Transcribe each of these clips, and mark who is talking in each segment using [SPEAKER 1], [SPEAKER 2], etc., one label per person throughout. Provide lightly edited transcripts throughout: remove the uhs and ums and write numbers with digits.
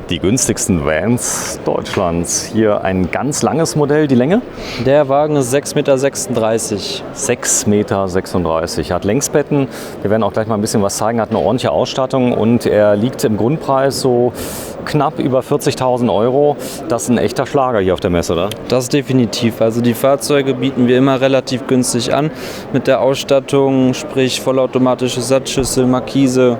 [SPEAKER 1] Die günstigsten Vans Deutschlands. Hier ein ganz langes Modell. Die Länge?
[SPEAKER 2] Der Wagen ist 6,36 Meter.
[SPEAKER 1] 6,36 Meter. Hat Längsbetten. Wir werden auch gleich mal ein bisschen was zeigen. Hat eine ordentliche Ausstattung und er liegt im Grundpreis so knapp über 40.000 Euro. Das ist ein echter Schlager hier auf der Messe, oder?
[SPEAKER 2] Das definitiv. Also die Fahrzeuge bieten wir immer relativ günstig an. Mit der Ausstattung, sprich vollautomatische Satzschüssel, Markise,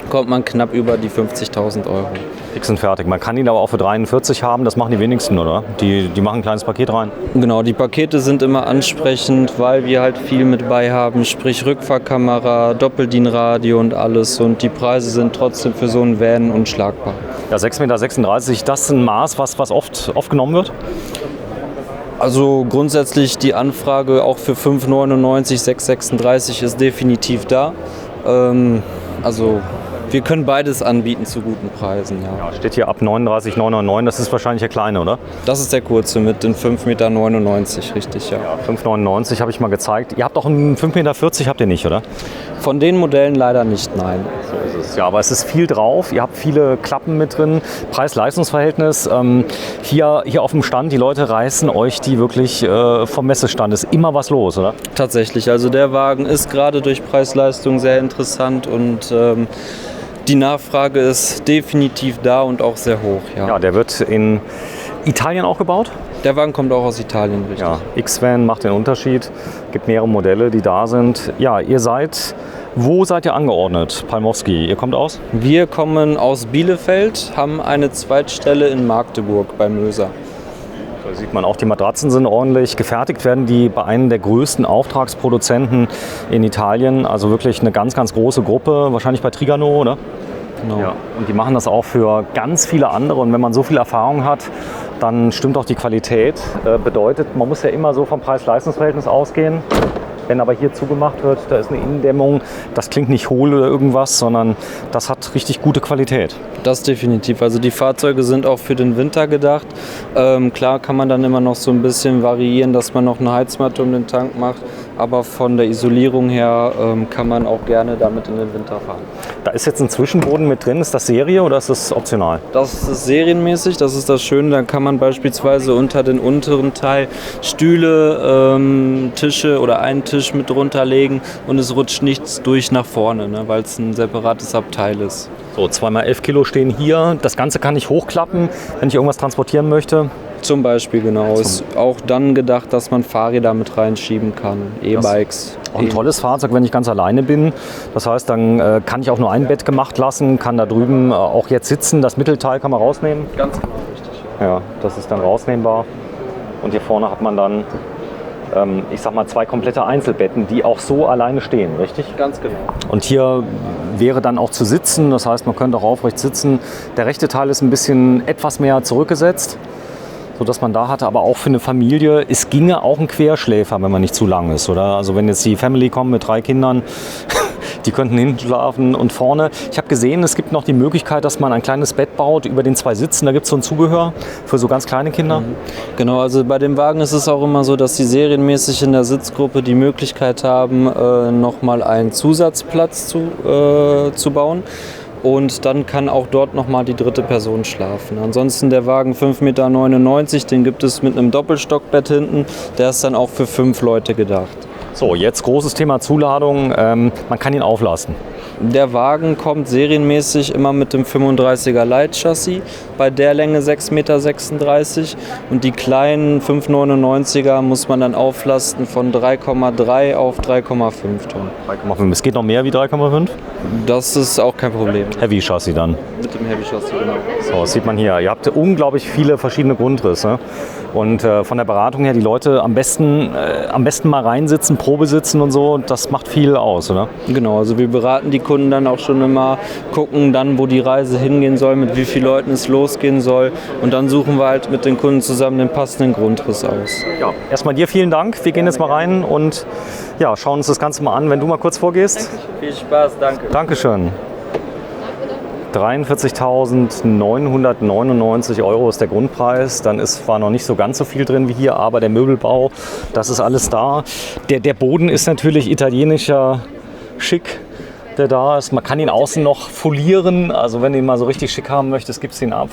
[SPEAKER 2] kommt man knapp über die 50.000 Euro.
[SPEAKER 1] Fix und fertig. Man kann ihn aber auch für 43 haben, das machen die wenigsten, oder? Die machen ein kleines Paket rein.
[SPEAKER 2] Genau, die Pakete sind immer ansprechend, weil wir halt viel mit bei haben, sprich Rückfahrkamera, Doppeldienradio und alles. Und die Preise sind trotzdem für so einen Van unschlagbar.
[SPEAKER 1] Ja, 6,36 Meter, das ist ein Maß, was oft genommen wird?
[SPEAKER 2] Also grundsätzlich die Anfrage auch für 5,99, 6,36 ist definitiv da. Also wir können beides anbieten zu guten Preisen. Ja.
[SPEAKER 1] Steht hier ab 39,999, das ist wahrscheinlich der kleine, oder?
[SPEAKER 2] Das ist der kurze mit den 5,99 Meter, richtig, ja.
[SPEAKER 1] 5,99 habe ich mal gezeigt. Ihr habt auch einen 5,40 Meter, habt ihr nicht, oder?
[SPEAKER 2] Von den Modellen leider nicht, nein.
[SPEAKER 1] So ist es. Ja, aber es ist viel drauf. Ihr habt viele Klappen mit drin. Preis-Leistungs-Verhältnis. Hier auf dem Stand, die Leute reißen euch die wirklich vom Messestand. Ist immer was los, oder?
[SPEAKER 2] Tatsächlich. Also der Wagen ist gerade durch Preis-Leistung sehr interessant und die Nachfrage ist definitiv da und auch sehr hoch.
[SPEAKER 1] Ja, der wird in Italien auch gebaut?
[SPEAKER 2] Der Wagen kommt auch aus Italien, richtig.
[SPEAKER 1] Ja, X-Van macht den Unterschied. Gibt mehrere Modelle, die da sind. Ja, wo seid ihr angeordnet? Palmowski, ihr kommt aus?
[SPEAKER 2] Wir kommen aus Bielefeld, haben eine Zweitstelle in Magdeburg bei Möser.
[SPEAKER 1] Da sieht man auch, die Matratzen sind ordentlich. Gefertigt werden die bei einem der größten Auftragsproduzenten in Italien. Also wirklich eine ganz, ganz große Gruppe. Wahrscheinlich bei Trigano, oder?
[SPEAKER 2] Genau.
[SPEAKER 1] Ja. Und die machen das auch für ganz viele andere. Und wenn man so viel Erfahrung hat, dann stimmt auch die Qualität. Bedeutet, man muss ja immer so vom Preis-Leistungs-Verhältnis ausgehen. Wenn aber hier zugemacht wird, da ist eine Innendämmung, das klingt nicht hohl oder irgendwas, sondern das hat richtig gute Qualität.
[SPEAKER 2] Das definitiv. Also die Fahrzeuge sind auch für den Winter gedacht. Klar kann man dann immer noch so ein bisschen variieren, dass man noch eine Heizmatte um den Tank macht. Aber von der Isolierung her kann man auch gerne damit in den Winter fahren.
[SPEAKER 1] Da ist jetzt ein Zwischenboden mit drin. Ist das Serie oder ist das optional?
[SPEAKER 2] Das ist serienmäßig, das ist das Schöne. Da kann man beispielsweise unter den unteren Teil Stühle, Tische oder einen Tisch mit drunter legen und es rutscht nichts durch nach vorne, ne, weil es ein separates Abteil ist.
[SPEAKER 1] So, 2x11 Kilo stehen hier. Das Ganze kann ich hochklappen, wenn ich irgendwas transportieren möchte.
[SPEAKER 2] Zum Beispiel, genau. Ist auch dann gedacht, dass man Fahrräder mit reinschieben kann, E-Bikes.
[SPEAKER 1] Auch ein tolles Fahrzeug, wenn ich ganz alleine bin. Das heißt, dann kann ich auch nur ein Bett gemacht lassen, kann da drüben auch jetzt sitzen. Das Mittelteil kann man rausnehmen.
[SPEAKER 2] Ganz genau, richtig.
[SPEAKER 1] Ja, das ist dann rausnehmbar. Und hier vorne hat man dann, ich sag mal, 2 komplette Einzelbetten, die auch so alleine stehen, richtig?
[SPEAKER 2] Ganz genau.
[SPEAKER 1] Und hier wäre dann auch zu sitzen, das heißt, man könnte auch aufrecht sitzen. Der rechte Teil ist ein bisschen etwas mehr zurückgesetzt, sodass man da hatte, aber auch für eine Familie, es ginge auch ein Querschläfer, wenn man nicht zu lang ist, oder? Also wenn jetzt die Family kommt mit 3 Kindern, die könnten hinten schlafen und vorne. Ich habe gesehen, es gibt noch die Möglichkeit, dass man ein kleines Bett baut über den 2 Sitzen. Da gibt es so ein Zubehör für so ganz kleine Kinder.
[SPEAKER 2] Genau, also bei dem Wagen ist es auch immer so, dass sie serienmäßig in der Sitzgruppe die Möglichkeit haben, nochmal einen Zusatzplatz zu bauen. Und dann kann auch dort nochmal die dritte Person schlafen. Ansonsten der Wagen 5,99 Meter, den gibt es mit einem Doppelstockbett hinten. Der ist dann auch für 5 Leute gedacht.
[SPEAKER 1] So, jetzt großes Thema Zuladung. Man kann ihn auflasten.
[SPEAKER 2] Der Wagen kommt serienmäßig immer mit dem 35er Leitchassis, bei der Länge 6,36 Meter. Und die kleinen 5,99er muss man dann auflasten von 3,3 auf 3,5 Tonnen.
[SPEAKER 1] 3,5. Es geht noch mehr wie 3,5?
[SPEAKER 2] Das ist auch kein Problem.
[SPEAKER 1] Heavy Chassis dann.
[SPEAKER 2] Mit dem Heavy Chassis, genau.
[SPEAKER 1] So, das sieht man hier. Ihr habt unglaublich viele verschiedene Grundrisse. Und von der Beratung her, die Leute am besten mal reinsitzen, Probe sitzen und so, das macht viel aus, oder?
[SPEAKER 2] Genau, also wir beraten die Kunden dann auch schon immer, gucken dann, wo die Reise hingehen soll, mit wie vielen Leuten es losgehen soll. Und dann suchen wir halt mit den Kunden zusammen den passenden Grundriss aus.
[SPEAKER 1] Ja, erstmal dir vielen Dank. Wir gehen jetzt mal rein und ja, schauen uns das Ganze mal an. Wenn du mal kurz vorgehst.
[SPEAKER 2] Viel Spaß, danke.
[SPEAKER 1] Dankeschön. 43.999 € ist der Grundpreis. Dann ist zwar noch nicht so ganz so viel drin wie hier, aber der Möbelbau, das ist alles da. Der Boden ist natürlich italienischer Schick. der da ist. Man kann ihn außen noch folieren. Also wenn du ihn mal so richtig schick haben möchtest, gibst du ihn ab.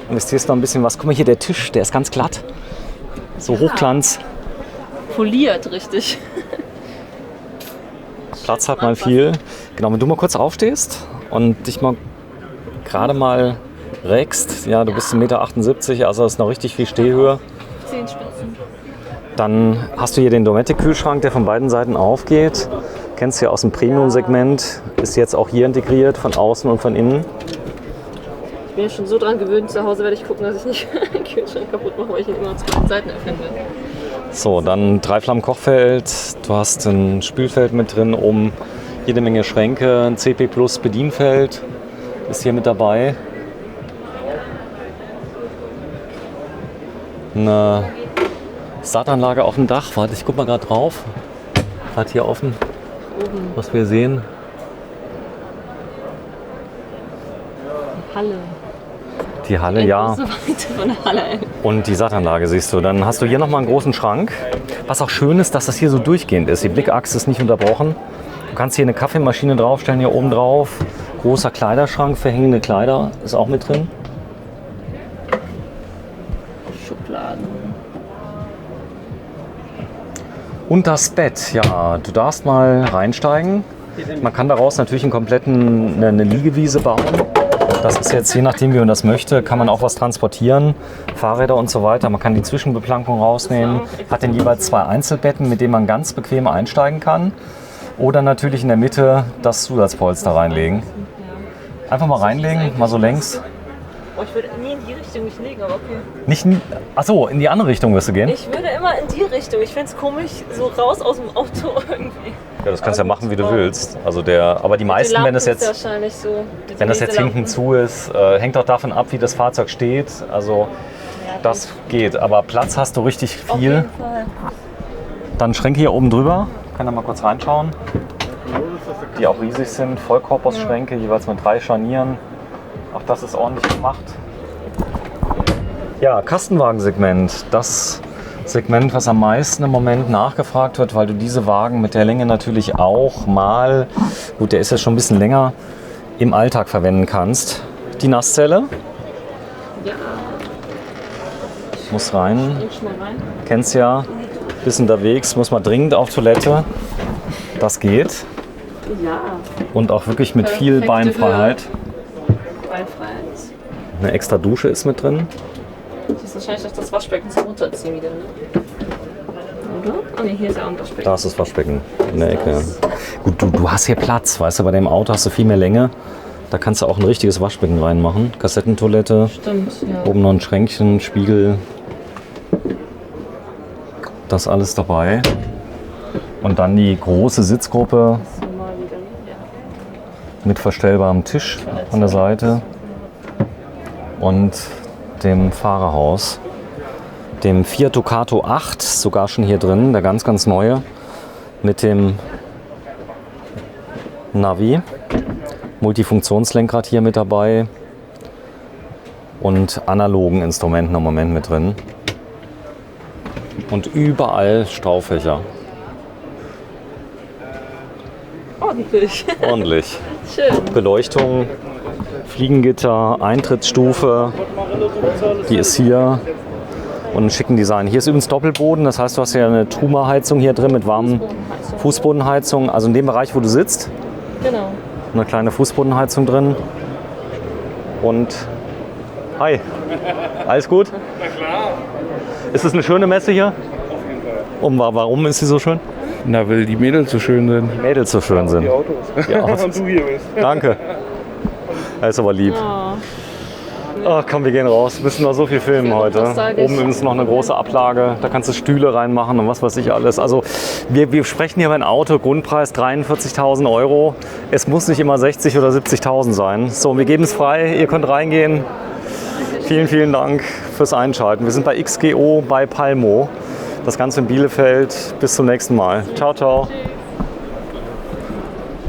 [SPEAKER 1] Investierst noch ein bisschen was. Guck mal hier, der Tisch, der ist ganz glatt. So Hochglanz.
[SPEAKER 3] Poliert, richtig.
[SPEAKER 1] Platz hat mal viel. Genau, wenn du mal kurz aufstehst und dich mal gerade mal reckst. Ja, du bist 1,78 Meter, also ist noch richtig viel Stehhöhe.
[SPEAKER 3] Zehenspitzen.
[SPEAKER 1] Dann hast du hier den Dometic-Kühlschrank, der von beiden Seiten aufgeht. Kennst du ja aus dem Premium-Segment. Ist jetzt auch hier integriert, von außen und von innen.
[SPEAKER 3] Ich bin ja schon so dran gewöhnt, zu Hause werde ich gucken, dass ich nicht den Kühlschrank kaputt mache, weil ich ihn immer zu beiden Seiten öffnen will.
[SPEAKER 1] So, dann 3-Flammen-Kochfeld. Du hast ein Spülfeld mit drin, oben jede Menge Schränke. Ein CP Plus Bedienfeld ist hier mit dabei. Eine Startanlage auf dem Dach. Warte, ich guck mal gerade drauf. Gerade hier offen, was wir sehen.
[SPEAKER 3] Halle.
[SPEAKER 1] Die Halle, ja.
[SPEAKER 3] Große Weite von der Halle.
[SPEAKER 1] Und die Sattanlage siehst du. Dann hast du hier nochmal einen großen Schrank. Was auch schön ist, dass das hier so durchgehend ist. Die Blickachse ist nicht unterbrochen. Du kannst hier eine Kaffeemaschine draufstellen, hier oben drauf. Großer Kleiderschrank für hängende Kleider ist auch mit drin.
[SPEAKER 3] Schubladen.
[SPEAKER 1] Und das Bett, ja, du darfst mal reinsteigen. Man kann daraus natürlich eine Liegewiese bauen. Das ist jetzt, je nachdem wie man das möchte, kann man auch was transportieren, Fahrräder und so weiter. Man kann die Zwischenbeplankung rausnehmen, hat dann jeweils 2 Einzelbetten, mit denen man ganz bequem einsteigen kann. Oder natürlich in der Mitte das Zusatzpolster reinlegen. Einfach mal reinlegen, mal so längs.
[SPEAKER 3] Oh, ich würde nie in die Richtung mich legen, aber okay.
[SPEAKER 1] Nicht, achso, in die andere Richtung wirst du gehen?
[SPEAKER 3] Ich würde immer in die Richtung. Ich fände es komisch, so raus aus dem Auto irgendwie.
[SPEAKER 1] Ja, das kannst du ja machen, wie du willst. Also aber die meisten, wenn das jetzt,
[SPEAKER 3] wahrscheinlich so,
[SPEAKER 1] wenn das jetzt hinten zu ist, hängt auch davon ab, wie das Fahrzeug steht. Also das geht, aber Platz hast du richtig
[SPEAKER 3] Auf
[SPEAKER 1] viel.
[SPEAKER 3] jeden Fall.
[SPEAKER 1] Dann Schränke hier oben drüber. Kann da mal kurz reinschauen. Die auch riesig sind. Vollkorpusschränke, jeweils mit 3 Scharnieren. Auch das ist ordentlich gemacht. Ja, Kastenwagensegment. Das Segment, was am meisten im Moment nachgefragt wird, weil du diese Wagen mit der Länge natürlich auch mal, gut, der ist ja schon ein bisschen länger, im Alltag verwenden kannst. Die Nasszelle.
[SPEAKER 3] Ja.
[SPEAKER 1] Muss rein.
[SPEAKER 3] Ich schon mal rein.
[SPEAKER 1] Kennst ja. Bist unterwegs, muss mal dringend auf Toilette. Das geht.
[SPEAKER 3] Ja.
[SPEAKER 1] Und auch wirklich mit viel
[SPEAKER 3] Perfekte
[SPEAKER 1] Beinfreiheit.
[SPEAKER 3] Beinfreiheit.
[SPEAKER 1] Eine extra Dusche ist mit drin.
[SPEAKER 3] Das ist wahrscheinlich das Waschbecken zum Runterziehen wieder, ne? Oder? Oh ne, hier ist ja auch ein Waschbecken.
[SPEAKER 1] Da ist das Waschbecken in der Ecke. Gut, du hast hier Platz, weißt du, bei dem Auto hast du viel mehr Länge. Da kannst du auch ein richtiges Waschbecken reinmachen. Kassettentoilette.
[SPEAKER 3] Stimmt, ja.
[SPEAKER 1] Oben noch ein Schränkchen, Spiegel. Das alles dabei. Und dann die große Sitzgruppe mit verstellbarem Tisch an der Seite und dem Fahrerhaus. Dem Fiat Ducato 8, sogar schon hier drin, der ganz, ganz neue, mit dem Navi. Multifunktionslenkrad hier mit dabei und analogen Instrumenten im Moment mit drin. Und überall Staufächer.
[SPEAKER 3] Ordentlich.
[SPEAKER 1] Ordentlich.
[SPEAKER 3] Schön.
[SPEAKER 1] Beleuchtung, Fliegengitter, Eintrittsstufe, die ist hier. Und einen schicken Design. Hier ist übrigens Doppelboden, das heißt, du hast ja eine Truma-Heizung hier drin mit warmen Fußbodenheizung. Also in dem Bereich, wo du sitzt,
[SPEAKER 3] Genau.
[SPEAKER 1] eine kleine Fußbodenheizung drin. Und hi, alles gut?
[SPEAKER 4] Na klar.
[SPEAKER 1] Ist es eine schöne Messe hier? Und warum ist sie so schön?
[SPEAKER 4] Na, weil die Mädels so schön sind.
[SPEAKER 1] Die Mädels so schön sind.
[SPEAKER 4] Die Autos.
[SPEAKER 1] Die Autos.
[SPEAKER 4] Und du hier bist.
[SPEAKER 1] Danke. Das ist aber lieb.
[SPEAKER 3] Oh.
[SPEAKER 1] Ach komm, wir gehen raus. Wir müssen noch so viel filmen heute.
[SPEAKER 3] nostalgisch.
[SPEAKER 1] Oben ist noch eine große Ablage. Da kannst du Stühle reinmachen und was weiß ich alles. Also wir sprechen hier über ein Auto, Grundpreis 43.000 Euro. Es muss nicht immer 60.000 oder 70.000 sein. So, wir geben es frei. Ihr könnt reingehen. Vielen, vielen Dank fürs Einschalten. Wir sind bei XGO bei Palmo. Das Ganze in Bielefeld. Bis zum nächsten Mal. Ciao, ciao.